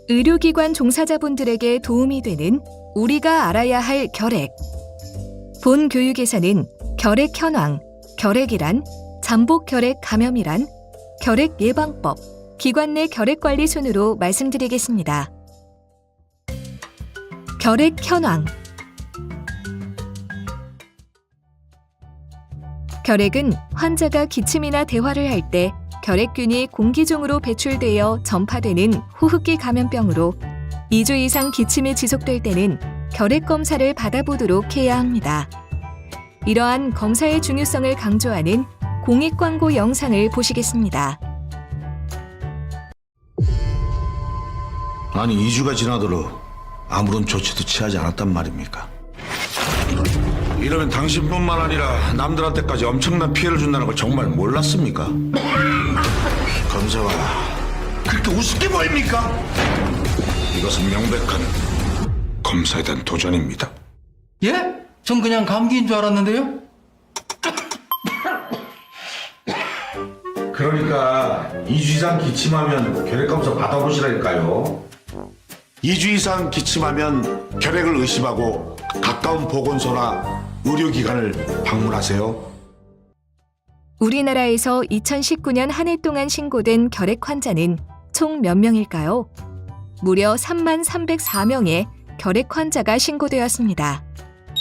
의료기관 종사자분들에게 도움이 되는 우리가 알아야 할 결핵. 본 교육에서는 결핵 현황, 결핵이란, 잠복 결핵 감염이란, 결핵 예방법, 기관 내 결핵 관리 순으로 말씀드리겠습니다. 결핵 현황. 결핵은 환자가 기침이나 대화를 할 때 결핵균이 공기 중으로 배출되어 전파되는 호흡기 감염병으로 2주 이상 기침이 지속될 때는 결핵 검사를 받아보도록 해야 합니다. 이러한 검사의 중요성을 강조하는 공익 광고 영상을 보시겠습니다. 아니 2주가 지나도록 아무런 조치도 취하지 않았단 말입니까? 이러면 당신뿐만 아니라 남들한테까지 엄청난 피해를 준다는 걸 정말 몰랐습니까? 검사가 그렇게 우습게 보입니까? 이것은 명백한 검사에 대한 도전입니다. 예? 전 그냥 감기인 줄 알았는데요? 그러니까 2주 이상 기침하면 결핵검사 받아보시라니까요. 2주 이상 기침하면 결핵을 의심하고 가까운 보건소나 의료기관을 방문하세요. 우리나라에서 2019년 한 해 동안 신고된 결핵 환자는 총 몇 명일까요? 무려 3304명의 결핵 환자가 신고되었습니다.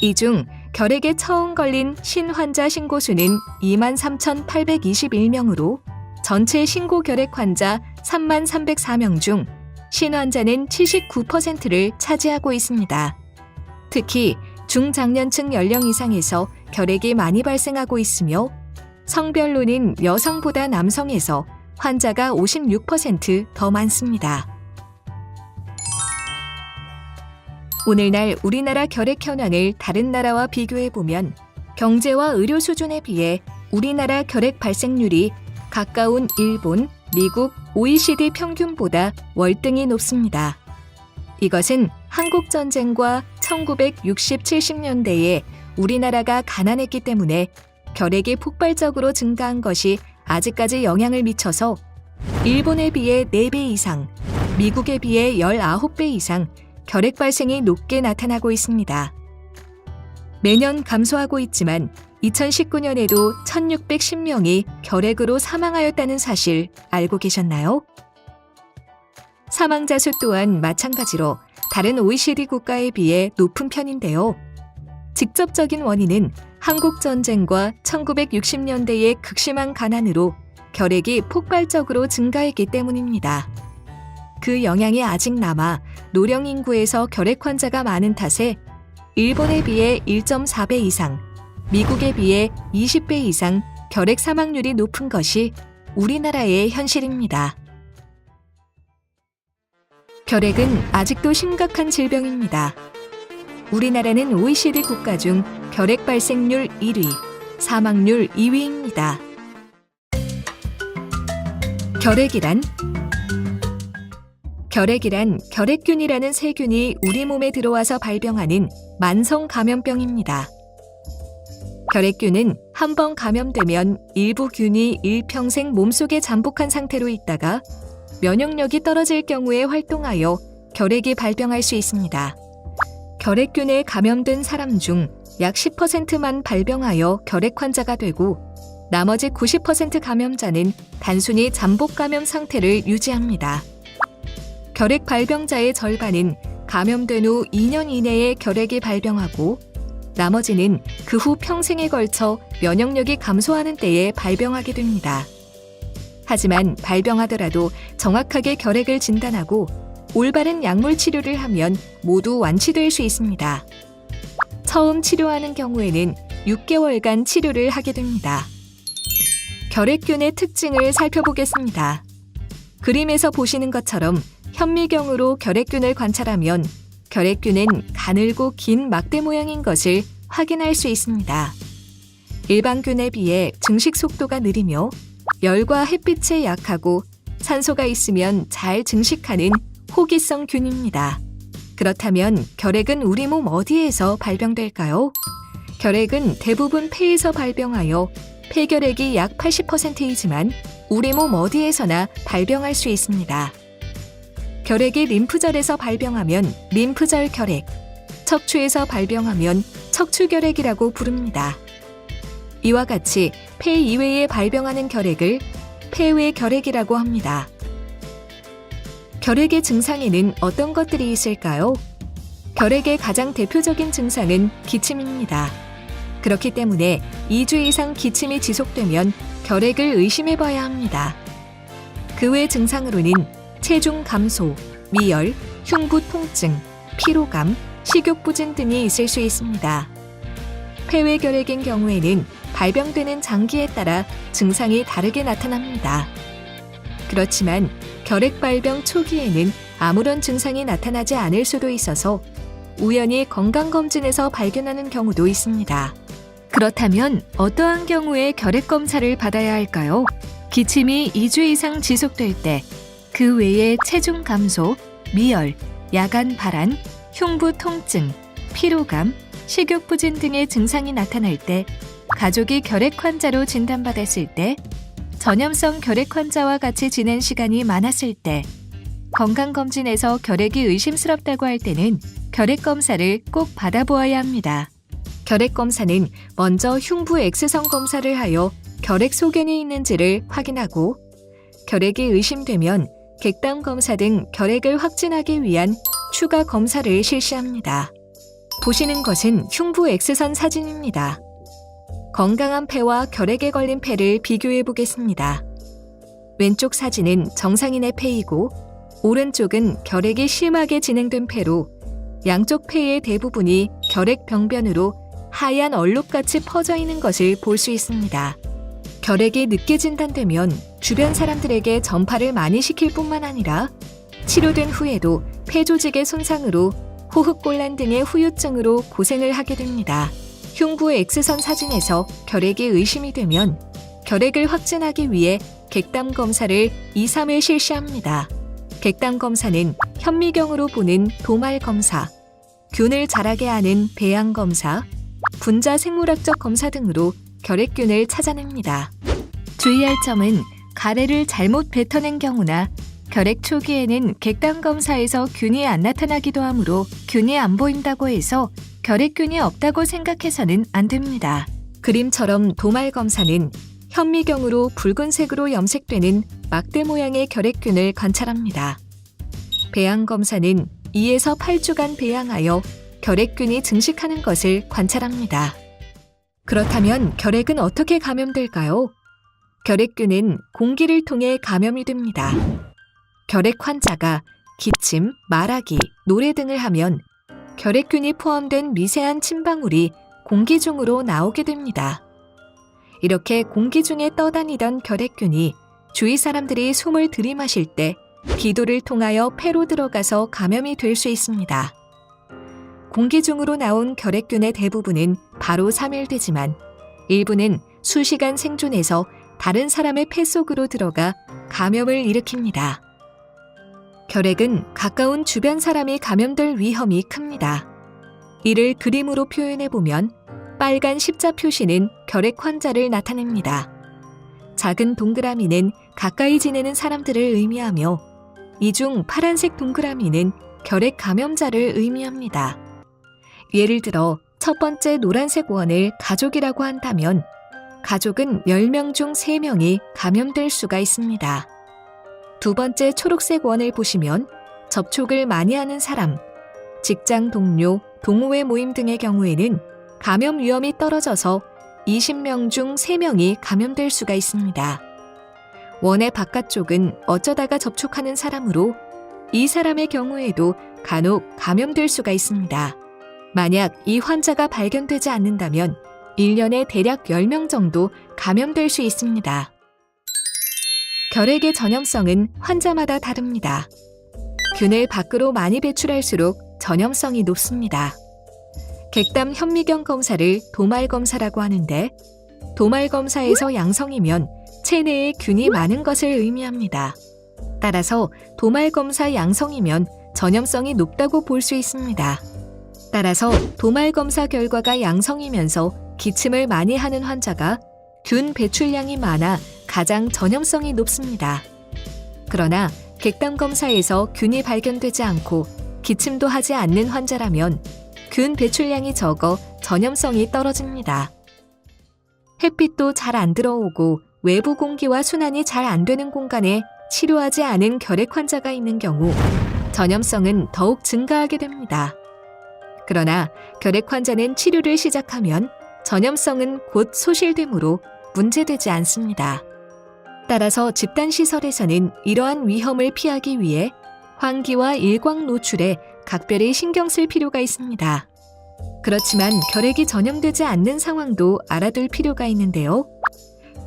이 중 결핵에 처음 걸린 신환자 신고 수는 23,821명으로 전체 신고 결핵 환자 3304명 중 신환자는 79%를 차지하고 있습니다. 특히 중장년층 연령 이상에서 결핵이 많이 발생하고 있으며 성별로는 여성보다 남성에서 환자가 56% 많습니다. 오늘날 우리나라 결핵 현황을 다른 나라와 비교해보면 경제와 의료 수준에 비해 우리나라 결핵 발생률이 가까운 일본, 미국, OECD 평균보다 월등히 높습니다. 이것은 한국전쟁과 1960, 70년대에 우리나라가 가난했기 때문에 결핵이 폭발적으로 증가한 것이 아직까지 영향을 미쳐서 일본에 비해 4배 이상, 미국에 비해 19배 이상 결핵 발생이 높게 나타나고 있습니다. 매년 감소하고 있지만 2019년에도 1,610명이 결핵으로 사망하였다는 사실 알고 계셨나요? 사망자 수 또한 마찬가지로 다른 OECD 국가에 비해 높은 편인데요. 직접적인 원인은 한국전쟁과 1960년대의 극심한 가난으로 결핵이 폭발적으로 증가했기 때문입니다. 그 영향이 아직 남아 노령 인구에서 결핵 환자가 많은 탓에 일본에 비해 1.4배 이상, 미국에 비해 20배 이상 결핵 사망률이 높은 것이 우리나라의 현실입니다. 결핵은 아직도 심각한 질병입니다. 우리나라는 OECD 국가 중 결핵 발생률 1위, 사망률 2위입니다. 결핵이란 결핵균이라는 세균이 우리 몸에 들어와서 발병하는 만성 감염병입니다. 결핵균은 한 번 감염되면 일부 균이 일평생 몸속에 잠복한 상태로 있다가 면역력이 떨어질 경우에 활동하여 결핵이 발병할 수 있습니다. 결핵균에 감염된 사람 중 약 10%만 발병하여 결핵 환자가 되고 나머지 90% 감염자는 단순히 잠복 감염 상태를 유지합니다. 결핵 발병자의 절반은 감염된 후 2년 이내에 결핵이 발병하고 나머지는 그 후 평생에 걸쳐 면역력이 감소하는 때에 발병하게 됩니다. 하지만 발병하더라도 정확하게 결핵을 진단하고 올바른 약물 치료를 하면 모두 완치될 수 있습니다. 처음 치료하는 경우에는 6개월간 치료를 하게 됩니다. 결핵균의 특징을 살펴보겠습니다. 그림에서 보시는 것처럼 현미경으로 결핵균을 관찰하면 결핵균은 가늘고 긴 막대 모양인 것을 확인할 수 있습니다. 일반균에 비해 증식 속도가 느리며 열과 햇빛에 약하고 산소가 있으면 잘 증식하는 호기성 균입니다. 그렇다면 결핵은 우리 몸 어디에서 발병될까요? 결핵은 대부분 폐에서 발병하여 폐결핵이 약 80%이지만 우리 몸 어디에서나 발병할 수 있습니다. 결핵이 림프절에서 발병하면 림프절 결핵, 척추에서 발병하면 척추결핵이라고 부릅니다. 이와 같이 폐 이외에 발병하는 결핵을 폐외 결핵이라고 합니다. 결핵의 증상에는 어떤 것들이 있을까요? 결핵의 가장 대표적인 증상은 기침입니다. 그렇기 때문에 2주 이상 기침이 지속되면 결핵을 의심해봐야 합니다. 그 외 증상으로는 체중 감소, 미열, 흉부 통증, 피로감, 식욕부진 등이 있을 수 있습니다. 폐외 결핵인 경우에는 발병되는 장기에 따라 증상이 다르게 나타납니다. 그렇지만 결핵 발병 초기에는 아무런 증상이 나타나지 않을 수도 있어서 우연히 건강검진에서 발견하는 경우도 있습니다. 그렇다면 어떠한 경우에 결핵 검사를 받아야 할까요? 기침이 2주 이상 지속될 때, 그 외에 체중 감소, 미열, 야간 발한, 흉부 통증, 피로감, 식욕부진 등의 증상이 나타날 때, 가족이 결핵 환자로 진단받았을 때, 전염성 결핵 환자와 같이 지낸 시간이 많았을 때, 건강검진에서 결핵이 의심스럽다고 할 때는 결핵 검사를 꼭 받아보아야 합니다. 결핵 검사는 먼저 흉부 X선 검사를 하여 결핵 소견이 있는지를 확인하고, 결핵이 의심되면 객담 검사 등 결핵을 확진하기 위한 추가 검사를 실시합니다. 보시는 것은 흉부 X선 사진입니다. 건강한 폐와 결핵에 걸린 폐를 비교해 보겠습니다. 왼쪽 사진은 정상인의 폐이고, 오른쪽은 결핵이 심하게 진행된 폐로 양쪽 폐의 대부분이 결핵 병변으로 하얀 얼룩같이 퍼져 있는 것을 볼 수 있습니다. 결핵이 늦게 진단되면 주변 사람들에게 전파를 많이 시킬 뿐만 아니라 치료된 후에도 폐 조직의 손상으로 호흡곤란 등의 후유증으로 고생을 하게 됩니다. 흉부 X선 사진에서 결핵이 의심이 되면 결핵을 확진하기 위해 객담 검사를 2, 3회 실시합니다. 객담 검사는 현미경으로 보는 도말 검사, 균을 자라게 하는 배양 검사, 분자 생물학적 검사 등으로 결핵균을 찾아냅니다. 주의할 점은 가래를 잘못 뱉어낸 경우나 결핵 초기에는 객담 검사에서 균이 안 나타나기도 하므로 균이 안 보인다고 해서 결핵균이 없다고 생각해서는 안 됩니다. 그림처럼 도말 검사는 현미경으로 붉은색으로 염색되는 막대 모양의 결핵균을 관찰합니다. 배양 검사는 2에서 8주간 배양하여 결핵균이 증식하는 것을 관찰합니다. 그렇다면 결핵은 어떻게 감염될까요? 결핵균은 공기를 통해 감염이 됩니다. 결핵 환자가 기침, 말하기, 노래 등을 하면 결핵균이 포함된 미세한 침방울이 공기 중으로 나오게 됩니다. 이렇게 공기 중에 떠다니던 결핵균이 주위 사람들이 숨을 들이마실 때 기도를 통하여 폐로 들어가서 감염이 될 수 있습니다. 공기 중으로 나온 결핵균의 대부분은 바로 사멸되지만 일부는 수시간 생존해서 다른 사람의 폐 속으로 들어가 감염을 일으킵니다. 결핵은 가까운 주변 사람이 감염될 위험이 큽니다. 이를 그림으로 표현해보면 빨간 십자 표시는 결핵 환자를 나타냅니다. 작은 동그라미는 가까이 지내는 사람들을 의미하며 이 중 파란색 동그라미는 결핵 감염자를 의미합니다. 예를 들어 첫 번째 노란색 원을 가족이라고 한다면 가족은 10명 중 3명이 감염될 수가 있습니다. 두 번째 초록색 원을 보시면 접촉을 많이 하는 사람, 직장 동료, 동호회 모임 등의 경우에는 감염 위험이 떨어져서 20명 중 3명이 감염될 수가 있습니다. 원의 바깥쪽은 어쩌다가 접촉하는 사람으로 이 사람의 경우에도 간혹 감염될 수가 있습니다. 만약 이 환자가 발견되지 않는다면 1년에 대략 10명 정도 감염될 수 있습니다. 결핵의 전염성은 환자마다 다릅니다. 균을 밖으로 많이 배출할수록 전염성이 높습니다. 객담 현미경 검사를 도말 검사라고 하는데 도말 검사에서 양성이면 체내에 균이 많은 것을 의미합니다. 따라서 도말 검사 양성이면 전염성이 높다고 볼 수 있습니다. 따라서 도말 검사 결과가 양성이면서 기침을 많이 하는 환자가 균 배출량이 많아 가장 전염성이 높습니다. 그러나 객담 검사에서 균이 발견되지 않고 기침도 하지 않는 환자라면 균 배출량이 적어 전염성이 떨어집니다. 햇빛도 잘 안 들어오고 외부 공기와 순환이 잘 안 되는 공간에 치료하지 않은 결핵 환자가 있는 경우 전염성은 더욱 증가하게 됩니다. 그러나 결핵 환자는 치료를 시작하면 전염성은 곧 소실되므로 문제되지 않습니다. 따라서 집단시설에서는 이러한 위험을 피하기 위해 환기와 일광 노출에 각별히 신경 쓸 필요가 있습니다. 그렇지만 결핵이 전염되지 않는 상황도 알아둘 필요가 있는데요.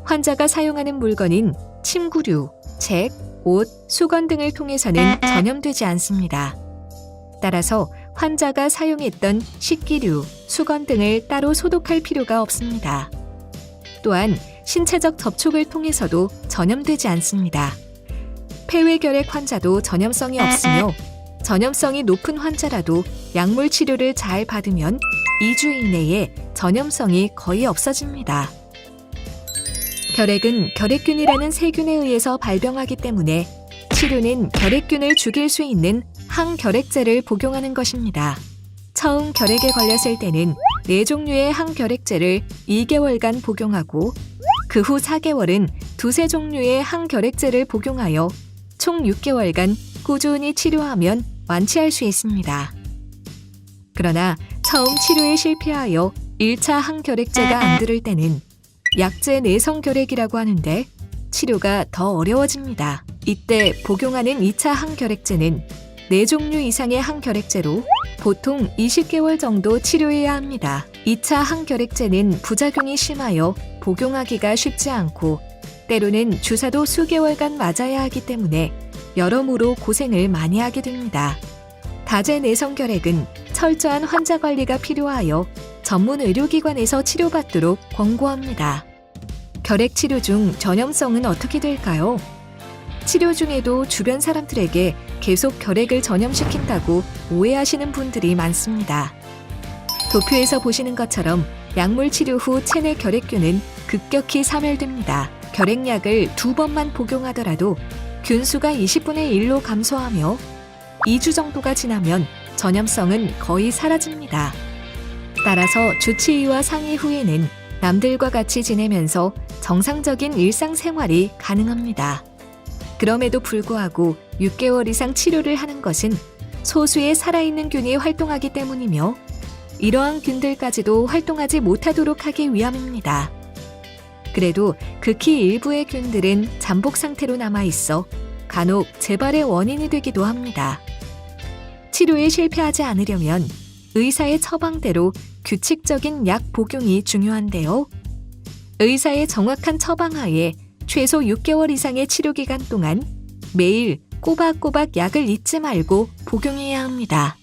환자가 사용하는 물건인 침구류, 책, 옷, 수건 등을 통해서는 전염되지 않습니다. 따라서 환자가 사용했던 식기류, 수건 등을 따로 소독할 필요가 없습니다. 또한 신체적 접촉을 통해서도 전염되지 않습니다. 폐회결핵 환자도 전염성이 없으며 전염성이 높은 환자라도 약물 치료를 잘 받으면 2주 이내에 전염성이 거의 없어집니다. 결핵은 결핵균이라는 세균에 의해서 발병하기 때문에 치료는 결핵균을 죽일 수 있는 항결핵제를 복용하는 것입니다. 처음 결핵에 걸렸을 때는 4종류의 항결핵제를 2개월간 복용하고 그 후 4개월은 2-3종류의 항결핵제를 복용하여 총 6개월간 꾸준히 치료하면 완치할 수 있습니다. 그러나 처음 치료에 실패하여 1차 항결핵제가 안 들을 때는 약제 내성결핵이라고 하는데 치료가 더 어려워집니다. 이때 복용하는 2차 항결핵제는 4종류 이상의 항결핵제로 보통 20개월 정도 치료해야 합니다. 2차 항결핵제는 부작용이 심하여 복용하기가 쉽지 않고 때로는 주사도 수개월간 맞아야 하기 때문에 여러모로 고생을 많이 하게 됩니다. 다제 내성결핵은 철저한 환자 관리가 필요하여 전문 의료기관에서 치료받도록 권고합니다. 결핵 치료 중 전염성은 어떻게 될까요? 치료 중에도 주변 사람들에게 계속 결핵을 전염시킨다고 오해하시는 분들이 많습니다. 도표에서 보시는 것처럼 약물 치료 후 체내 결핵균은 급격히 사멸됩니다. 결핵약을 2번만 복용하더라도 균수가 20분의 1로 감소하며 2주 정도가 지나면 전염성은 거의 사라집니다. 따라서 주치의와 상의 후에는 남들과 같이 지내면서 정상적인 일상생활이 가능합니다. 그럼에도 불구하고 6개월 이상 치료를 하는 것은 소수의 살아있는 균이 활동하기 때문이며 이러한 균들까지도 활동하지 못하도록 하기 위함입니다. 그래도 극히 일부의 균들은 잠복 상태로 남아있어 간혹 재발의 원인이 되기도 합니다. 치료에 실패하지 않으려면 의사의 처방대로 규칙적인 약 복용이 중요한데요. 의사의 정확한 처방하에 최소 6개월 이상의 치료기간 동안 매일 꼬박꼬박 약을 잊지 말고 복용해야 합니다.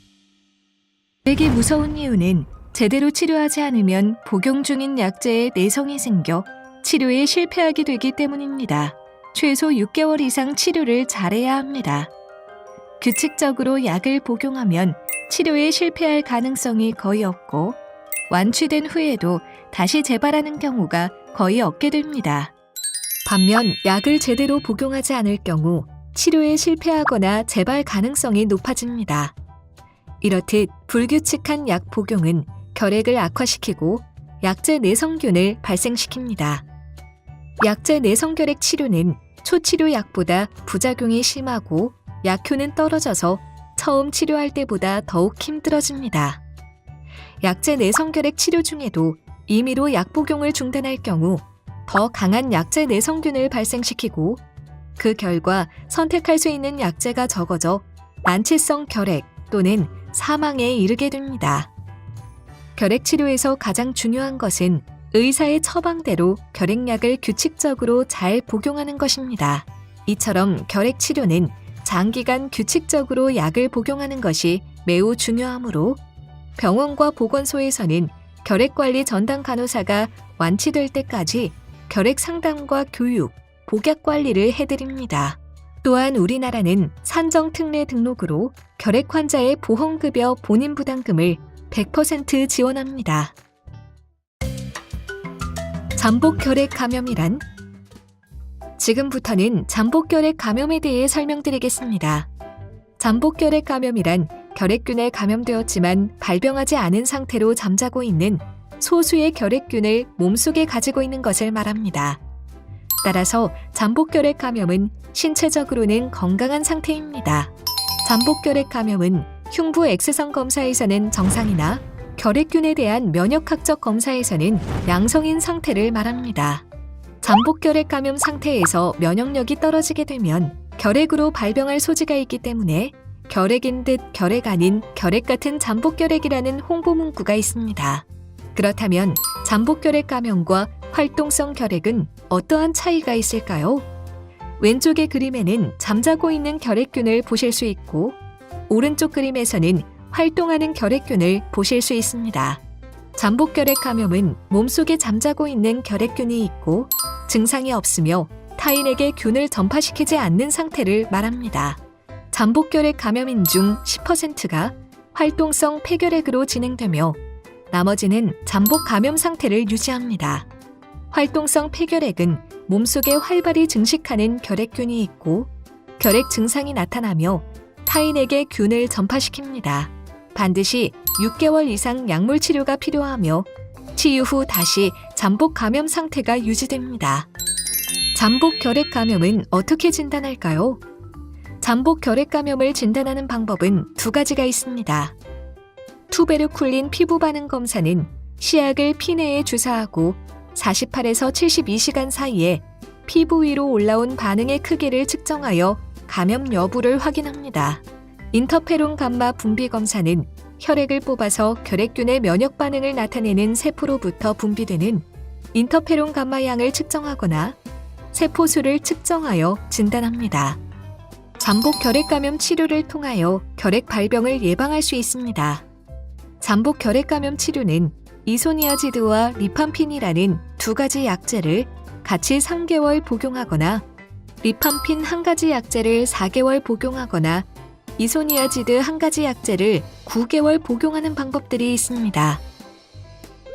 결핵이 무서운 이유는 제대로 치료하지 않으면 복용 중인 약제에 내성이 생겨 치료에 실패하게 되기 때문입니다. 최소 6개월 이상 치료를 잘해야 합니다. 규칙적으로 약을 복용하면 치료에 실패할 가능성이 거의 없고 완치된 후에도 다시 재발하는 경우가 거의 없게 됩니다. 반면 약을 제대로 복용하지 않을 경우 치료에 실패하거나 재발 가능성이 높아집니다. 이렇듯 불규칙한 약 복용은 결핵을 악화시키고 약제 내성균을 발생시킵니다. 약제 내성결핵 치료는 초치료 약보다 부작용이 심하고 약효는 떨어져서 처음 치료할 때보다 더욱 힘들어집니다. 약제 내성결핵 치료 중에도 임의로 약 복용을 중단할 경우 더 강한 약제 내성균을 발생시키고 그 결과 선택할 수 있는 약제가 적어져 만취성 결핵 또는 사망에 이르게 됩니다. 결핵 치료에서 가장 중요한 것은 의사의 처방대로 결핵약을 규칙적으로 잘 복용하는 것입니다. 이처럼 결핵 치료는 장기간 규칙적으로 약을 복용하는 것이 매우 중요하므로 병원과 보건소에서는 결핵관리 전담 간호사가 완치될 때까지 결핵 상담과 교육, 복약 관리를 해드립니다. 또한 우리나라는 산정특례 등록으로 결핵 환자의 보험급여 본인 부담금을 100% 지원합니다. 잠복 결핵 감염이란 지금부터는 잠복결핵 감염에 대해 설명드리겠습니다. 잠복결핵 감염이란 결핵균에 감염되었지만 발병하지 않은 상태로 잠자고 있는 소수의 결핵균을 몸속에 가지고 있는 것을 말합니다. 따라서 잠복결핵 감염은 신체적으로는 건강한 상태입니다. 잠복결핵 감염은 흉부 X선 검사에서는 정상이나 결핵균에 대한 면역학적 검사에서는 양성인 상태를 말합니다. 잠복결핵 감염 상태에서 면역력이 떨어지게 되면 결핵으로 발병할 소지가 있기 때문에 결핵인 듯 결핵 아닌 결핵 같은 잠복결핵이라는 홍보 문구가 있습니다. 그렇다면 잠복결핵 감염과 활동성 결핵은 어떠한 차이가 있을까요? 왼쪽의 그림에는 잠자고 있는 결핵균을 보실 수 있고 오른쪽 그림에서는 활동하는 결핵균을 보실 수 있습니다. 잠복결핵 감염은 몸속에 잠자고 있는 결핵균이 있고 증상이 없으며 타인에게 균을 전파시키지 않는 상태를 말합니다. 잠복결핵 감염인 중 10%가 활동성 폐결핵으로 진행되며 나머지는 잠복 감염 상태를 유지합니다. 활동성 폐결핵은 몸속에 활발히 증식하는 결핵균이 있고 결핵 증상이 나타나며 타인에게 균을 전파시킵니다. 반드시 6개월 이상 약물 치료가 필요하며 치유 후 다시 잠복 감염 상태가 유지됩니다. 잠복 결핵 감염은 어떻게 진단할까요? 잠복 결핵 감염을 진단하는 방법은 두 가지가 있습니다. 투베르쿨린 피부 반응 검사는 시약을 피 내에 주사하고 48에서 72시간 사이에 피부 위로 올라온 반응의 크기를 측정하여 감염 여부를 확인합니다. 인터페론 감마 분비 검사는 혈액을 뽑아서 결핵균의 면역 반응을 나타내는 세포로부터 분비되는 인터페론 감마 양을 측정하거나 세포수를 측정하여 진단합니다. 잠복 결핵 감염 치료를 통하여 결핵 발병을 예방할 수 있습니다. 잠복 결핵 감염 치료는 이소니아지드와 리팜핀이라는 두 가지 약제를 같이 3개월 복용하거나 리팜핀 한 가지 약제를 4개월 복용하거나 이소니아지드 한 가지 약제를 9개월 복용하는 방법들이 있습니다.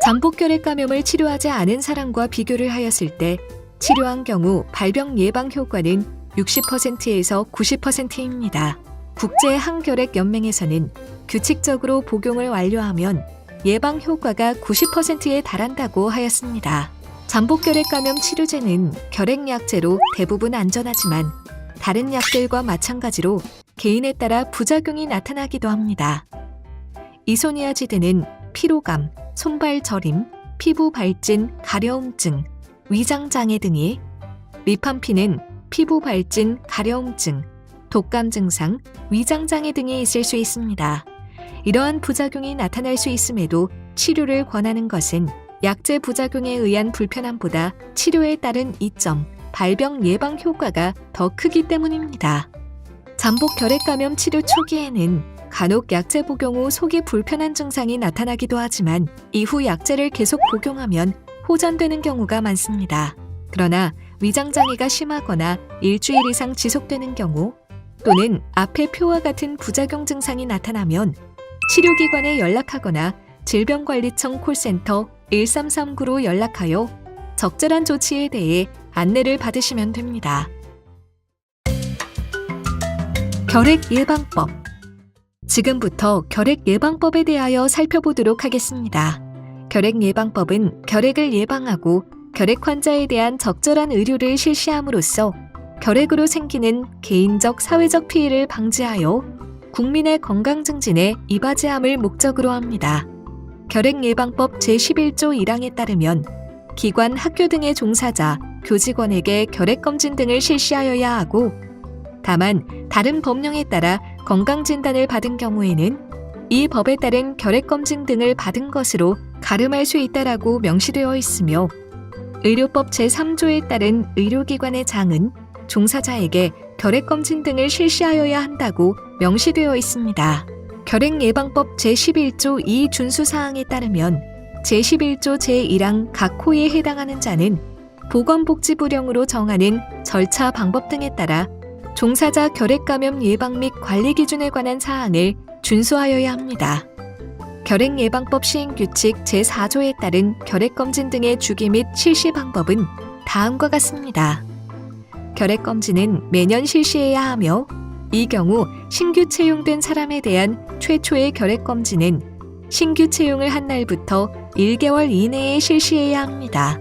잠복 결핵 감염을 치료하지 않은 사람과 비교를 하였을 때 치료한 경우 발병 예방 효과는 60%에서 90%입니다. 국제 항결핵 연맹에서는 규칙적으로 복용을 완료하면 예방 효과가 90%에 달한다고 하였습니다. 잠복 결핵 감염 치료제는 결핵 약제로 대부분 안전하지만 다른 약들과 마찬가지로 개인에 따라 부작용이 나타나기도 합니다. 이소니아지드는 피로감, 손발 저림, 피부 발진, 가려움증, 위장장애 등이, 리팜핀은 피부 발진, 가려움증, 독감 증상, 위장장애 등이 있을 수 있습니다. 이러한 부작용이 나타날 수 있음에도 치료를 권하는 것은 약제 부작용에 의한 불편함보다 치료에 따른 이점, 발병 예방 효과가 더 크기 때문입니다. 잠복 결핵 감염 치료 초기에는 간혹 약제 복용 후 속이 불편한 증상이 나타나기도 하지만 이후 약제를 계속 복용하면 호전되는 경우가 많습니다. 그러나 위장장애가 심하거나 일주일 이상 지속되는 경우 또는 앞의 표와 같은 부작용 증상이 나타나면 치료기관에 연락하거나 질병관리청 콜센터 1339로 연락하여 적절한 조치에 대해 안내를 받으시면 됩니다. 결핵 예방법. 지금부터 결핵 예방법에 대하여 살펴보도록 하겠습니다. 결핵 예방법은 결핵을 예방하고 결핵 환자에 대한 적절한 의료를 실시함으로써 결핵으로 생기는 개인적, 사회적 피해를 방지하여 국민의 건강 증진에 이바지함을 목적으로 합니다. 결핵 예방법 제11조 1항에 따르면 기관, 학교 등의 종사자, 교직원에게 결핵 검진 등을 실시하여야 하고 다만 다른 법령에 따라 건강진단을 받은 경우에는 이 법에 따른 결핵 검진 등을 받은 것으로 가름할 수 있다라고 명시되어 있으며 의료법 제3조에 따른 의료기관의 장은 종사자에게 결핵 검진 등을 실시하여야 한다고 명시되어 있습니다. 결핵 예방법 제11조 2 준수사항에 따르면 제11조 제1항 각 호에 해당하는 자는 보건복지부령으로 정하는 절차 방법 등에 따라 종사자 결핵 감염 예방 및 관리 기준에 관한 사항을 준수하여야 합니다. 결핵 예방법 시행규칙 제4조에 따른 결핵 검진 등의 주기 및 실시 방법은 다음과 같습니다. 결핵검진은 매년 실시해야 하며 이 경우 신규 채용된 사람에 대한 최초의 결핵검진은 신규 채용을 한 날부터 1개월 이내에 실시해야 합니다.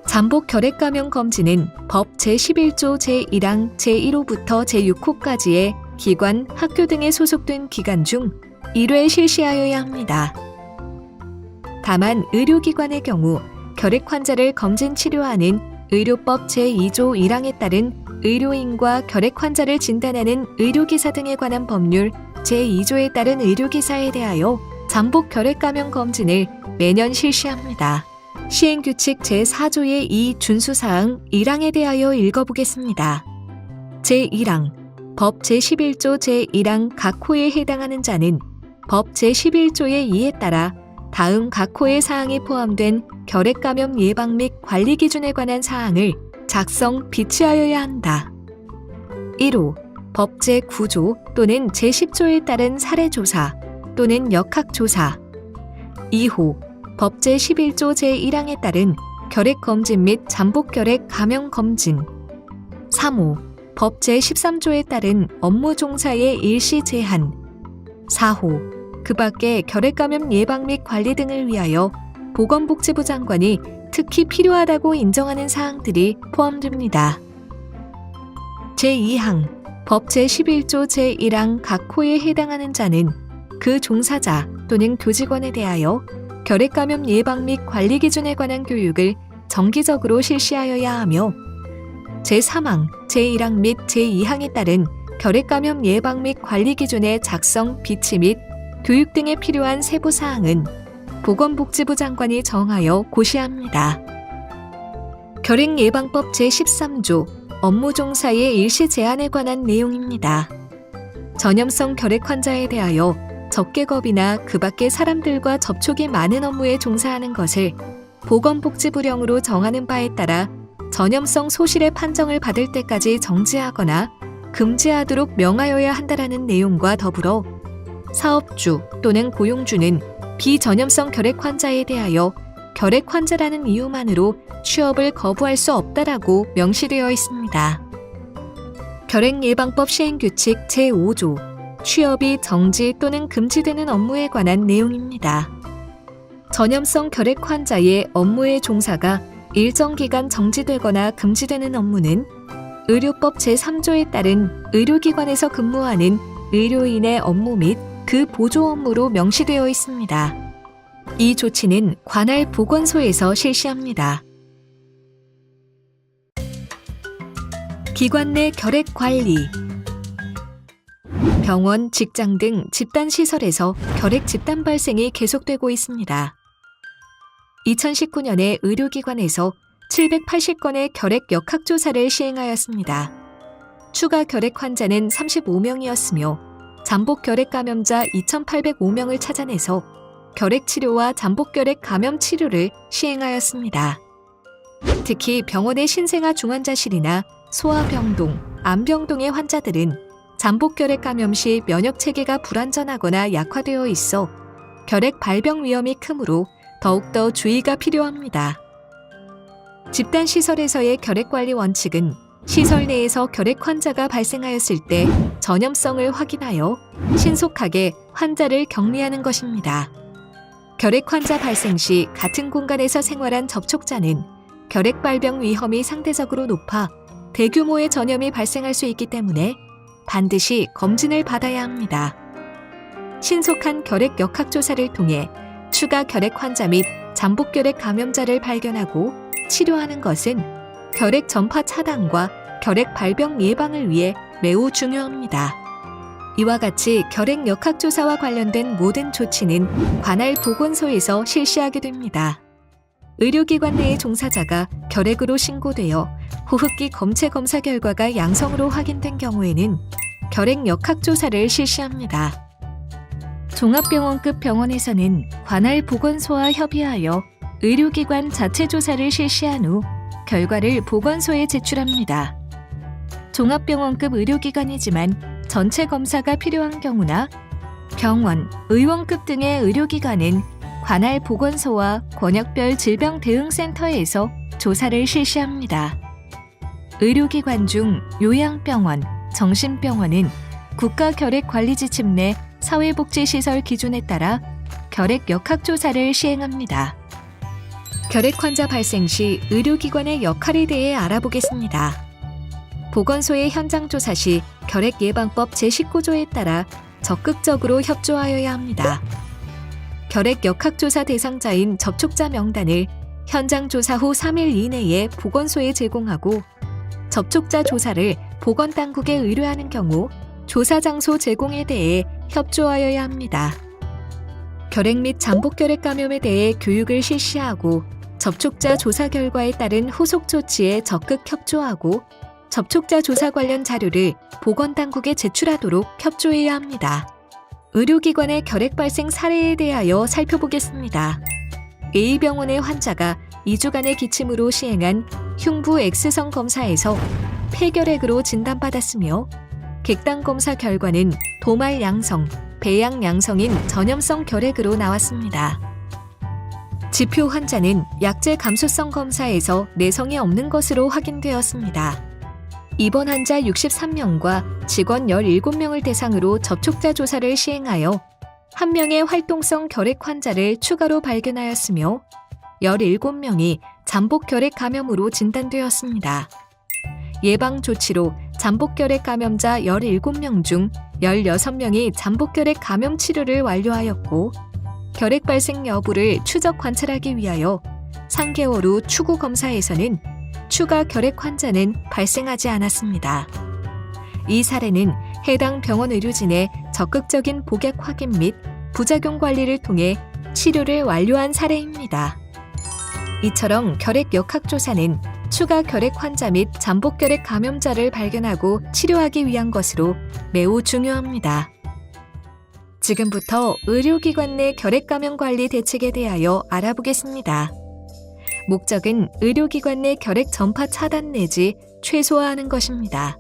잠복 결핵감염 검진은 법 제11조 제1항 제1호부터 제6호까지의 기관, 학교 등에 소속된 기간 중 1회 실시하여야 합니다. 다만 의료기관의 경우 결핵 환자를 검진 치료하는 의료법 제2조 1항에 따른 의료인과 결핵 환자를 진단하는 의료기사 등에 관한 법률 제2조에 따른 의료기사에 대하여 잠복 결핵감염 검진을 매년 실시합니다. 시행규칙 제4조의 2 준수사항 1항에 대하여 읽어보겠습니다. 제1항 법 제11조 제1항 각 호에 해당하는 자는 법 제11조의 2에 따라 다음 각 호의 사항이 포함된 결핵감염 예방 및 관리 기준에 관한 사항을 작성, 비치하여야 한다. 1호 법 제9조 또는 제10조에 따른 사례조사 또는 역학조사. 2호 법 제11조 제1항에 따른 결핵검진 및 잠복결핵 감염검진. 3호 법 제13조에 따른 업무 종사의 일시 제한. 4호 그 밖에 결핵감염 예방 및 관리 등을 위하여 보건복지부 장관이 특히 필요하다고 인정하는 사항들이 포함됩니다. 제2항 법 제11조 제1항 각 호에 해당하는 자는 그 종사자 또는 교직원에 대하여 결핵감염 예방 및 관리 기준에 관한 교육을 정기적으로 실시하여야 하며 제3항, 제1항 및 제2항에 따른 결핵감염 예방 및 관리 기준의 작성, 비치 및 교육 등에 필요한 세부 사항은 보건복지부 장관이 정하여 고시합니다. 결핵예방법 제13조 업무 종사의 일시 제한에 관한 내용입니다. 전염성 결핵 환자에 대하여 적개겁이나 그 밖의 사람들과 접촉이 많은 업무에 종사하는 것을 보건복지부령으로 정하는 바에 따라 전염성 소실의 판정을 받을 때까지 정지하거나 금지하도록 명하여야 한다라는 내용과 더불어 사업주 또는 고용주는 비전염성 결핵 환자에 대하여 결핵 환자라는 이유만으로 취업을 거부할 수 없다라고 명시되어 있습니다. 결핵예방법 시행규칙 제5조 취업이 정지 또는 금지되는 업무에 관한 내용입니다. 전염성 결핵 환자의 업무의 종사가 일정 기간 정지되거나 금지되는 업무는 의료법 제3조에 따른 의료기관에서 근무하는 의료인의 업무 및 그 보조 업무로 명시되어 있습니다. 이 조치는 관할 보건소에서 실시합니다. 기관 내 결핵 관리. 병원, 직장 등 집단시설에서 결핵 집단 발생이 계속되고 있습니다. 2019년에 의료기관에서 780건의 결핵 역학조사를 시행하였습니다. 추가 결핵 환자는 35명이었으며 잠복 결핵 감염자 2,805명을 찾아내서 결핵 치료와 잠복 결핵 감염 치료를 시행하였습니다. 특히 병원의 신생아 중환자실이나 소아병동, 암병동의 환자들은 잠복 결핵 감염 시 면역 체계가 불완전하거나 약화되어 있어 결핵 발병 위험이 크므로 더욱더 주의가 필요합니다. 집단시설에서의 결핵 관리 원칙은 시설 내에서 결핵 환자가 발생하였을 때 전염성을 확인하여 신속하게 환자를 격리하는 것입니다. 결핵 환자 발생 시 같은 공간에서 생활한 접촉자는 결핵 발병 위험이 상대적으로 높아 대규모의 전염이 발생할 수 있기 때문에 반드시 검진을 받아야 합니다. 신속한 결핵 역학조사를 통해 추가 결핵 환자 및 잠복 결핵 감염자를 발견하고 치료하는 것은 결핵 전파 차단과 결핵 발병 예방을 위해 매우 중요합니다. 이와 같이 결핵 역학조사와 관련된 모든 조치는 관할 보건소에서 실시하게 됩니다. 의료기관 내의 종사자가 결핵으로 신고되어 호흡기 검체 검사 결과가 양성으로 확인된 경우에는 결핵 역학조사를 실시합니다. 종합병원급 병원에서는 관할 보건소와 협의하여 의료기관 자체 조사를 실시한 후 결과를 보건소에 제출합니다. 종합병원급 의료기관이지만 전체 검사가 필요한 경우나 병원, 의원급 등의 의료기관은 관할 보건소와 권역별 질병대응센터에서 조사를 실시합니다. 의료기관 중 요양병원, 정신병원은 국가결핵관리지침 내 사회복지시설 기준에 따라 결핵 역학조사를 시행합니다. 결핵 환자 발생 시 의료기관의 역할에 대해 알아보겠습니다. 보건소의 현장조사 시 결핵예방법 제19조에 따라 적극적으로 협조하여야 합니다. 결핵 역학조사 대상자인 접촉자 명단을 현장조사 후 3일 이내에 보건소에 제공하고 접촉자 조사를 보건당국에 의뢰하는 경우 조사 장소 제공에 대해 협조하여야 합니다. 결핵 및 잠복결핵 감염에 대해 교육을 실시하고 접촉자 조사 결과에 따른 후속 조치에 적극 협조하고 접촉자 조사 관련 자료를 보건당국에 제출하도록 협조해야 합니다. 의료기관의 결핵 발생 사례에 대하여 살펴보겠습니다. A병원의 환자가 2주간의 기침으로 시행한 흉부 X선 검사에서 폐결핵으로 진단받았으며 객당 검사 결과는 도말 양성, 배양 양성인 전염성 결핵으로 나왔습니다. 지표 환자는 약제 감소성 검사에서 내성이 없는 것으로 확인되었습니다. 입원 환자 63명과 직원 17명을 대상으로 접촉자 조사를 시행하여 1명의 활동성 결핵 환자를 추가로 발견하였으며 17명이 잠복결핵 감염으로 진단되었습니다. 예방 조치로 잠복결핵 감염자 17명 중 16명이 잠복결핵 감염 치료를 완료하였고 결핵 발생 여부를 추적 관찰하기 위하여 3개월 후 추구 검사에서는 추가 결핵 환자는 발생하지 않았습니다. 이 사례는 해당 병원 의료진의 적극적인 복약 확인 및 부작용 관리를 통해 치료를 완료한 사례입니다. 이처럼 결핵 역학조사는 추가 결핵 환자 및 잠복결핵 감염자를 발견하고 치료하기 위한 것으로 매우 중요합니다. 지금부터 의료기관 내 결핵 감염 관리 대책에 대하여 알아보겠습니다. 목적은 의료기관 내 결핵 전파 차단 내지 최소화하는 것입니다.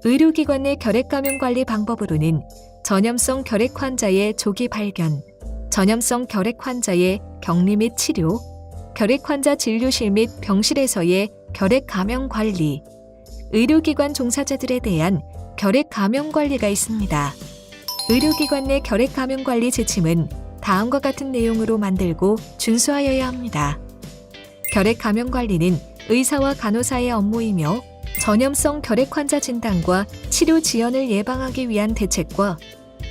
의료기관 내 결핵 감염 관리 방법으로는 전염성 결핵 환자의 조기 발견, 전염성 결핵 환자의 격리 및 치료, 결핵 환자 진료실 및 병실에서의 결핵 감염 관리, 의료기관 종사자들에 대한 결핵 감염 관리가 있습니다. 의료기관 내 결핵 감염 관리 지침은 다음과 같은 내용으로 만들고 준수하여야 합니다. 결핵 감염 관리는 의사와 간호사의 업무이며 전염성 결핵 환자 진단과 치료 지연을 예방하기 위한 대책과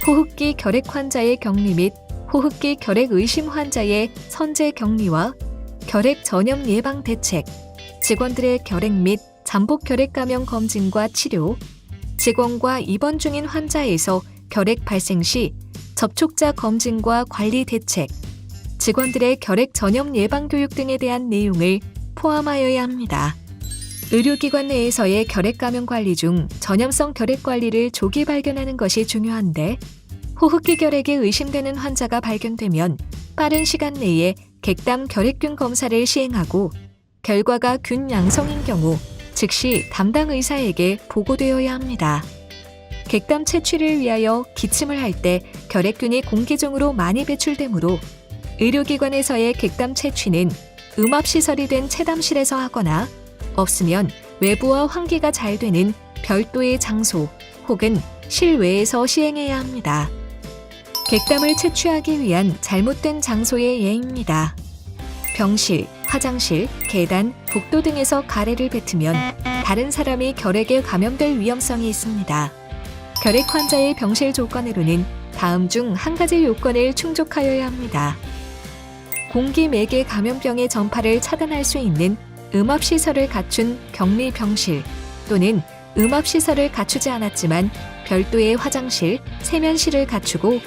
호흡기 결핵 환자의 격리 및 호흡기 결핵 의심 환자의 선제 격리와 결핵 전염 예방 대책, 직원들의 결핵 및 잠복 결핵 감염 검진과 치료, 직원과 입원 중인 환자에서 결핵 발생 시 접촉자 검진과 관리 대책, 직원들의 결핵 전염 예방 교육 등에 대한 내용을 포함하여야 합니다. 의료기관 내에서의 결핵 감염 관리 중 전염성 결핵 관리를 조기 발견하는 것이 중요한데 호흡기 결핵이 의심되는 환자가 발견되면 빠른 시간 내에 객담 결핵균 검사를 시행하고 결과가 균 양성인 경우 즉시 담당 의사에게 보고되어야 합니다. 객담 채취를 위하여 기침을 할 때 결핵균이 공기 중으로 많이 배출되므로 의료기관에서의 객담 채취는 음압시설이 된 체담실에서 하거나 없으면 외부와 환기가 잘 되는 별도의 장소 혹은 실외에서 시행해야 합니다. 객담을 채취하기 위한 잘못된 장소의 예입니다. 병실, 화장실, 계단, 복도 등에서 가래를 뱉으면 다른 사람이 결핵에 감염될 위험성이 있습니다. 결핵 환자의 병실 조건으로는 다음 중 한 가지 요건을 충족하여야 합니다. 공기 매개 감염병의 전파를 차단할 수 있는 음압시설을 갖춘 격리 병실 또는 음압시설을 갖추지 않았지만 별도의 화장실, 세면실을 갖추고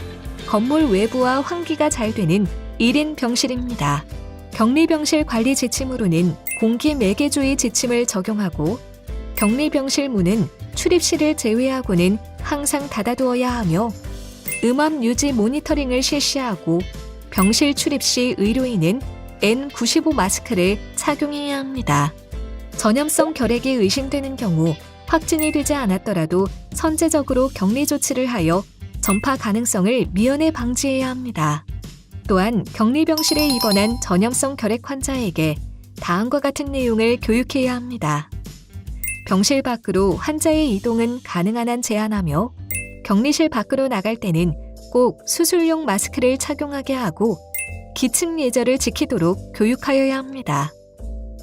건물 외부와 환기가 잘 되는 1인 병실입니다. 격리병실 관리 지침으로는 공기 매개주의 지침을 적용하고 격리병실 문은 출입실을 제외하고는 항상 닫아두어야 하며 음압 유지 모니터링을 실시하고 병실 출입 시 의료인은 N95 마스크를 착용해야 합니다. 전염성 결핵이 의심되는 경우 확진이 되지 않았더라도 선제적으로 격리 조치를 하여 전파 가능성을 미연에 방지해야 합니다. 또한 격리병실에 입원한 전염성 결핵 환자에게 다음과 같은 내용을 교육해야 합니다. 병실 밖으로 환자의 이동은 가능한 한 제한하며 격리실 밖으로 나갈 때는 꼭 수술용 마스크를 착용하게 하고 기침 예절을 지키도록 교육하여야 합니다.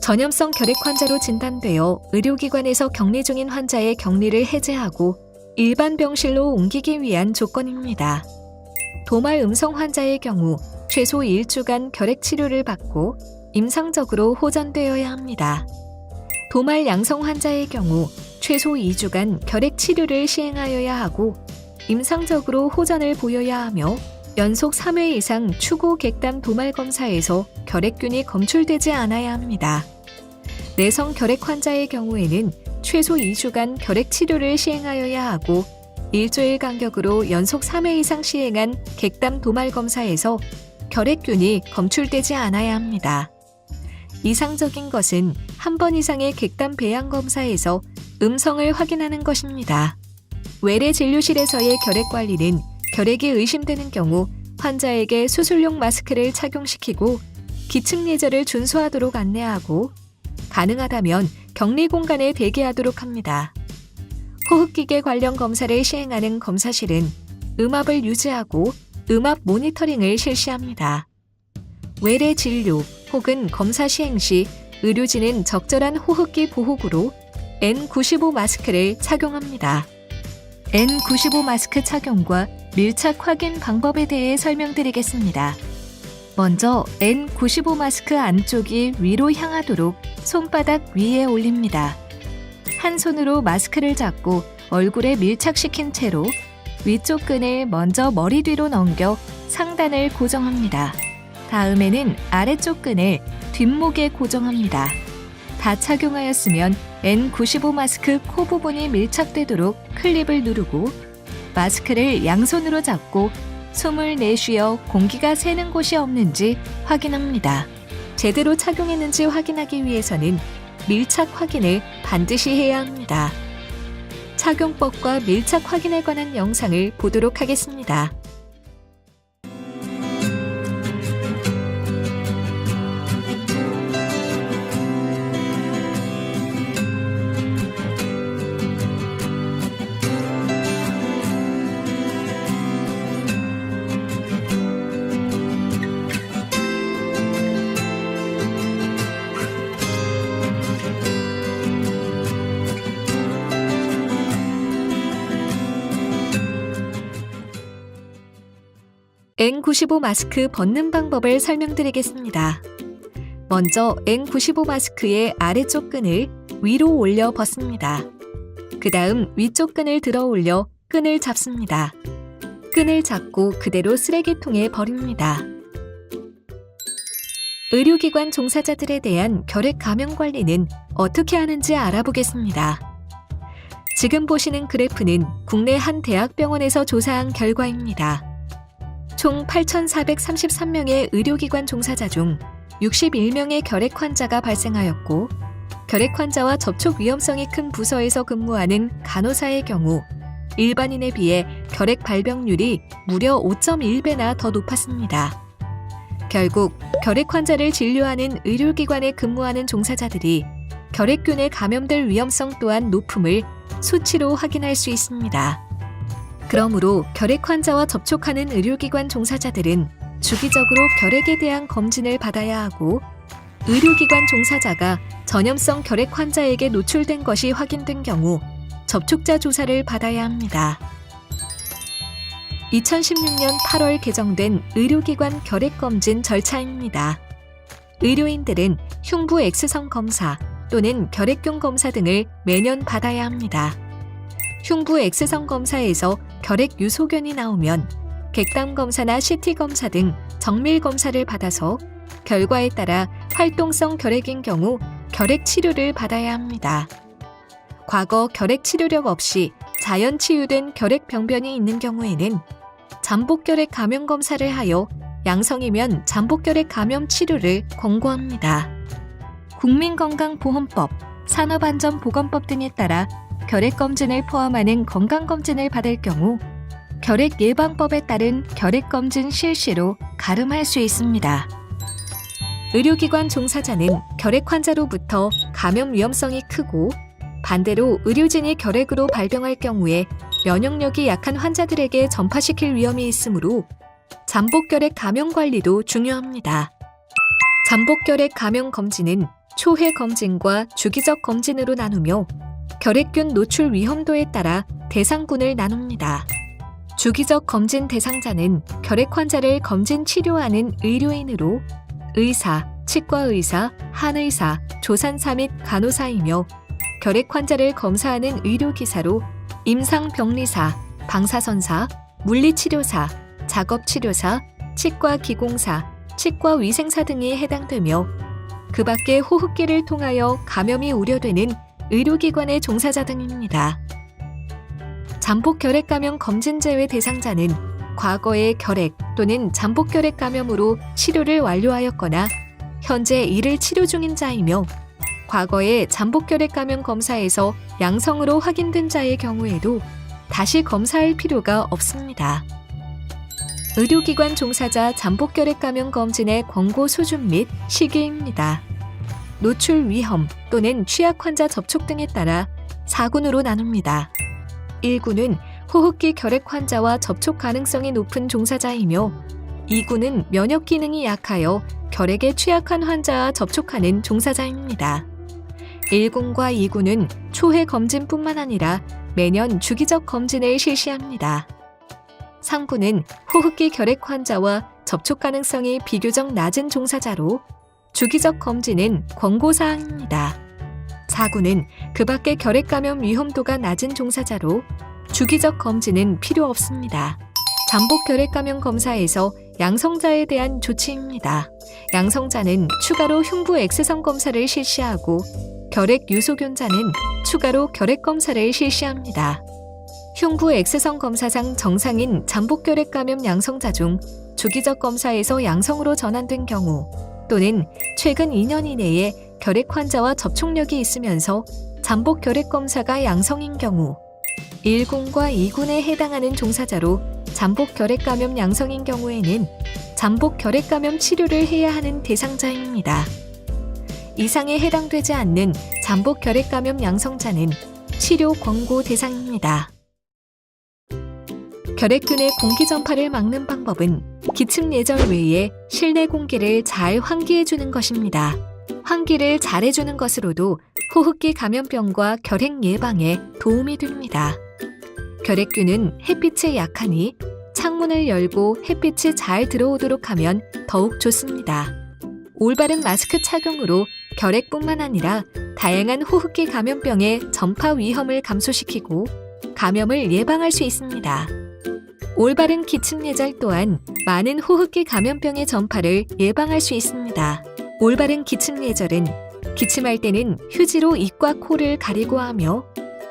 전염성 결핵 환자로 진단되어 의료기관에서 격리 중인 환자의 격리를 해제하고 일반 병실로 옮기기 위한 조건입니다. 도말 음성 환자의 경우 최소 1주간 결핵 치료를 받고 임상적으로 호전되어야 합니다. 도말 양성 환자의 경우 최소 2주간 결핵 치료를 시행하여야 하고 임상적으로 호전을 보여야 하며 연속 3회 이상 추고 객담 도말 검사에서 결핵균이 검출되지 않아야 합니다. 내성 결핵 환자의 경우에는 최소 2주간 결핵 치료를 시행하여야 하고 일주일 간격으로 연속 3회 이상 시행한 객담 도말 검사에서 결핵균이 검출되지 않아야 합니다. 이상적인 것은 한 번 이상의 객담 배양 검사에서 음성을 확인하는 것입니다. 외래 진료실에서의 결핵 관리는 결핵이 의심되는 경우 환자에게 수술용 마스크를 착용시키고 기침 예절을 준수하도록 안내하고 가능하다면 격리 공간에 대기하도록 합니다. 호흡기계 관련 검사를 시행하는 검사실은 음압을 유지하고 음압 모니터링을 실시합니다. 외래 진료 혹은 검사 시행 시 의료진은 적절한 호흡기 보호구로 N95 마스크를 착용합니다. N95 마스크 착용과 밀착 확인 방법에 대해 설명드리겠습니다. 먼저 N95 마스크 안쪽이 위로 향하도록 손바닥 위에 올립니다. 한 손으로 마스크를 잡고 얼굴에 밀착시킨 채로 위쪽 끈을 먼저 머리 뒤로 넘겨 상단을 고정합니다. 다음에는 아래쪽 끈을 뒷목에 고정합니다. 다 착용하였으면 N95 마스크 코 부분이 밀착되도록 클립을 누르고 마스크를 양손으로 잡고 숨을 내쉬어 공기가 새는 곳이 없는지 확인합니다. 제대로 착용했는지 확인하기 위해서는 밀착 확인을 반드시 해야 합니다. 착용법과 밀착 확인에 관한 영상을 보도록 하겠습니다. N95 마스크 벗는 방법을 설명드리겠습니다. 먼저 N95 마스크의 아래쪽 끈을 위로 올려 벗습니다. 그 다음 위쪽 끈을 들어 올려 끈을 잡습니다. 끈을 잡고 그대로 쓰레기통에 버립니다. 의료기관 종사자들에 대한 결핵 감염 관리는 어떻게 하는지 알아보겠습니다. 지금 보시는 그래프는 국내 한 대학병원에서 조사한 결과입니다. 총 8,433명의 의료기관 종사자 중 61명의 결핵 환자가 발생하였고 결핵 환자와 접촉 위험성이 큰 부서에서 근무하는 간호사의 경우 일반인에 비해 결핵 발병률이 무려 5.1배나 더 높았습니다. 결국 결핵 환자를 진료하는 의료기관에 근무하는 종사자들이 결핵균에 감염될 위험성 또한 높음을 수치로 확인할 수 있습니다. 그러므로 결핵 환자와 접촉하는 의료기관 종사자들은 주기적으로 결핵에 대한 검진을 받아야 하고 의료기관 종사자가 전염성 결핵 환자에게 노출된 것이 확인된 경우 접촉자 조사를 받아야 합니다. 2016년 8월 개정된 의료기관 결핵검진 절차입니다. 의료인들은 흉부 X선 검사 또는 결핵균 검사 등을 매년 받아야 합니다. 흉부 X선 검사에서 결핵 유소견이 나오면 객담 검사나 CT 검사 등 정밀 검사를 받아서 결과에 따라 활동성 결핵인 경우 결핵 치료를 받아야 합니다. 과거 결핵 치료력 없이 자연 치유된 결핵 병변이 있는 경우에는 잠복결핵 감염 검사를 하여 양성이면 잠복결핵 감염 치료를 권고합니다. 국민건강보험법, 산업안전보건법 등에 따라 결핵검진을 포함하는 건강검진을 받을 경우 결핵예방법에 따른 결핵검진 실시로 가름할 수 있습니다. 의료기관 종사자는 결핵 환자로부터 감염 위험성이 크고 반대로 의료진이 결핵으로 발병할 경우에 면역력이 약한 환자들에게 전파시킬 위험이 있으므로 잠복결핵 감염 관리도 중요합니다. 잠복결핵 감염 검진은 초회 검진과 주기적 검진으로 나누며 결핵균 노출 위험도에 따라 대상군을 나눕니다. 주기적 검진 대상자는 결핵 환자를 검진 치료하는 의료인으로 의사, 치과의사, 한의사, 조산사 및 간호사이며 결핵 환자를 검사하는 의료기사로 임상병리사, 방사선사, 물리치료사, 작업치료사, 치과기공사, 치과위생사 등이 해당되며 그 밖에 호흡기를 통하여 감염이 우려되는 의료기관의 종사자 등입니다. 잠복결핵 감염 검진 제외 대상자는 과거에 결핵 또는 잠복결핵 감염으로 치료를 완료하였거나 현재 이를 치료 중인 자이며 과거에 잠복결핵 감염 검사에서 양성으로 확인된 자의 경우에도 다시 검사할 필요가 없습니다. 의료기관 종사자 잠복결핵 감염 검진의 권고 수준 및 시기입니다. 노출 위험 또는 취약 환자 접촉 등에 따라 4군으로 나눕니다. 1군은 호흡기 결핵 환자와 접촉 가능성이 높은 종사자이며 2군은 면역 기능이 약하여 결핵에 취약한 환자와 접촉하는 종사자입니다. 1군과 2군은 초회 검진뿐만 아니라 매년 주기적 검진을 실시합니다. 3군은 호흡기 결핵 환자와 접촉 가능성이 비교적 낮은 종사자로 주기적 검진은 권고사항입니다. 4군은 그 밖에 결핵 감염 위험도가 낮은 종사자로 주기적 검진은 필요 없습니다. 잠복 결핵 감염 검사에서 양성자에 대한 조치입니다. 양성자는 추가로 흉부 X선 검사를 실시하고 결핵 유소균자는 추가로 결핵 검사를 실시합니다. 흉부 X선 검사상 정상인 잠복 결핵 감염 양성자 중 주기적 검사에서 양성으로 전환된 경우 또는 최근 2년 이내에 결핵 환자와 접촉력이 있으면서 잠복 결핵 검사가 양성인 경우 1군과 2군에 해당하는 종사자로 잠복 결핵 감염 양성인 경우에는 잠복 결핵 감염 치료를 해야 하는 대상자입니다. 이상에 해당되지 않는 잠복 결핵 감염 양성자는 치료 권고 대상입니다. 결핵균의 공기 전파를 막는 방법은 기침 예절 외에 실내 공기를 잘 환기해 주는 것입니다. 환기를 잘 해주는 것으로도 호흡기 감염병과 결핵 예방에 도움이 됩니다. 결핵균은 햇빛에 약하니 창문을 열고 햇빛이 잘 들어오도록 하면 더욱 좋습니다. 올바른 마스크 착용으로 결핵뿐만 아니라 다양한 호흡기 감염병의 전파 위험을 감소시키고 감염을 예방할 수 있습니다. 올바른 기침 예절 또한 많은 호흡기 감염병의 전파를 예방할 수 있습니다. 올바른 기침 예절은 기침할 때는 휴지로 입과 코를 가리고 하며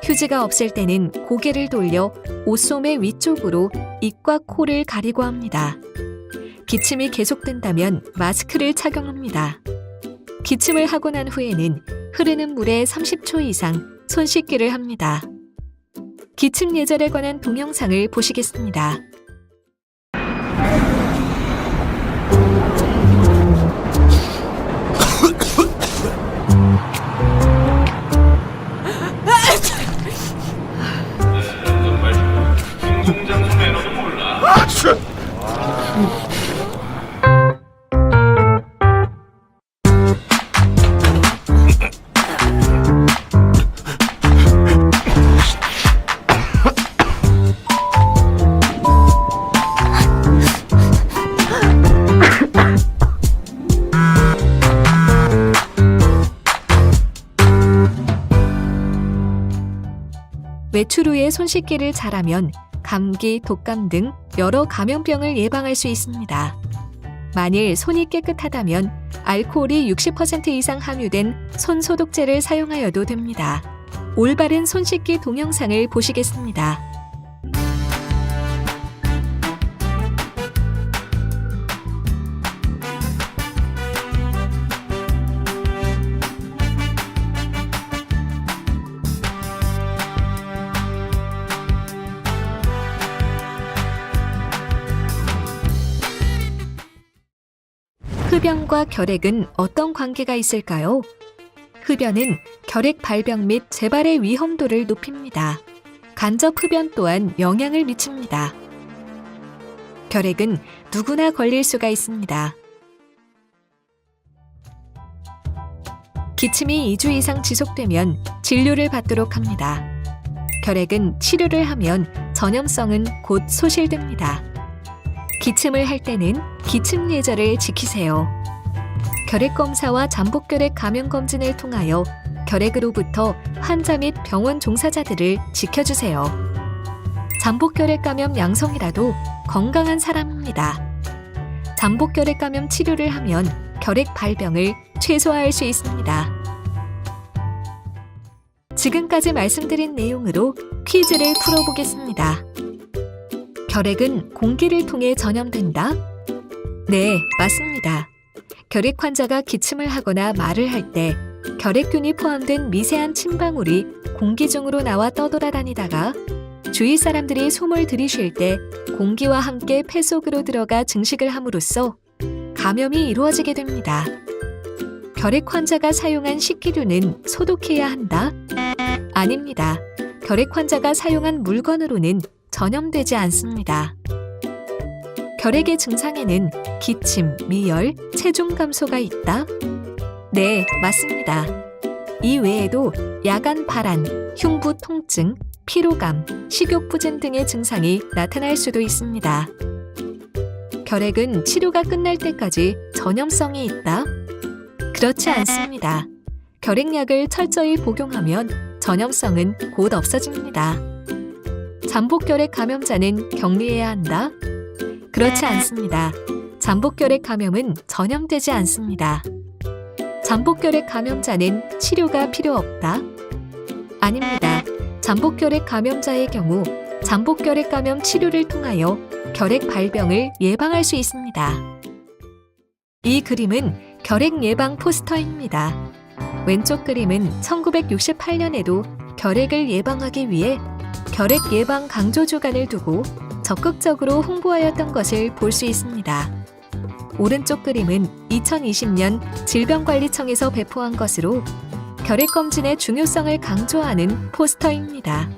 휴지가 없을 때는 고개를 돌려 옷소매 위쪽으로 입과 코를 가리고 합니다. 기침이 계속된다면 마스크를 착용합니다. 기침을 하고 난 후에는 흐르는 물에 30초 이상 손 씻기를 합니다. 기침 예절에 관한 동영상을 보시겠습니다. 외출 후에 손 씻기를 잘하면 감기, 독감 등 여러 감염병을 예방할 수 있습니다. 만일 손이 깨끗하다면 알코올이 60% 이상 함유된 손 소독제를 사용하여도 됩니다. 올바른 손 씻기 동영상을 보시겠습니다. 흡연과 결핵은 어떤 관계가 있을까요? 흡연은 결핵 발병 및 재발의 위험도를 높입니다. 간접 흡연 또한 영향을 미칩니다. 결핵은 누구나 걸릴 수가 있습니다. 기침이 2주 이상 지속되면 진료를 받도록 합니다. 결핵은 치료를 하면 전염성은 곧 소실됩니다. 기침을 할 때는 기침 예절을 지키세요. 결핵 검사와 잠복결핵 감염 검진을 통하여 결핵으로부터 환자 및 병원 종사자들을 지켜주세요. 잠복결핵 감염 양성이라도 건강한 사람입니다. 잠복결핵 감염 치료를 하면 결핵 발병을 최소화할 수 있습니다. 지금까지 말씀드린 내용으로 퀴즈를 풀어보겠습니다. 결핵은 공기를 통해 전염된다? 네, 맞습니다. 결핵 환자가 기침을 하거나 말을 할 때 결핵균이 포함된 미세한 침방울이 공기 중으로 나와 떠돌아다니다가 주위 사람들이 숨을 들이쉴 때 공기와 함께 폐 속으로 들어가 증식을 함으로써 감염이 이루어지게 됩니다. 결핵 환자가 사용한 식기류는 소독해야 한다? 아닙니다. 결핵 환자가 사용한 물건으로는 전염되지 않습니다. 결핵의 증상에는 기침, 미열, 체중 감소가 있다? 네, 맞습니다. 이 외에도 야간 발한, 흉부 통증, 피로감, 식욕부진 등의 증상이 나타날 수도 있습니다. 결핵은 치료가 끝날 때까지 전염성이 있다? 그렇지 않습니다. 결핵약을 철저히 복용하면 전염성은 곧 없어집니다. 잠복결핵 감염자는 격리해야 한다? 그렇지 않습니다. 잠복결핵 감염은 전염되지 않습니다. 잠복결핵 감염자는 치료가 필요 없다? 아닙니다. 잠복결핵 감염자의 경우 잠복결핵 감염 치료를 통하여 결핵 발병을 예방할 수 있습니다. 이 그림은 결핵 예방 포스터입니다. 왼쪽 그림은 1968년에도 결핵을 예방하기 위해 결핵 예방 강조 주간을 두고 적극적으로 홍보하였던 것을 볼 수 있습니다. 오른쪽 그림은 2020년 질병관리청에서 배포한 것으로 결핵검진의 중요성을 강조하는 포스터입니다.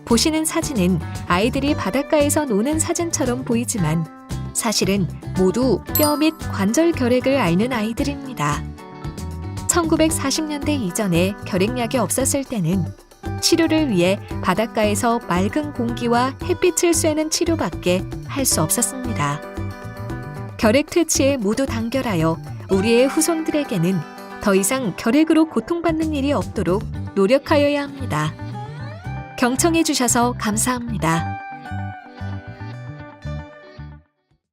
보시는 사진은 아이들이 바닷가에서 노는 사진처럼 보이지만 사실은 모두 뼈 및 관절 결핵을 앓는 아이들입니다. 1940년대 이전에 결핵약이 없었을 때는 치료를 위해 바닷가에서 맑은 공기와 햇빛을 쐬는 치료밖에 할 수 없었습니다. 결핵 퇴치에 모두 단결하여 우리의 후손들에게는 더 이상 결핵으로 고통받는 일이 없도록 노력하여야 합니다. 경청해 주셔서 감사합니다.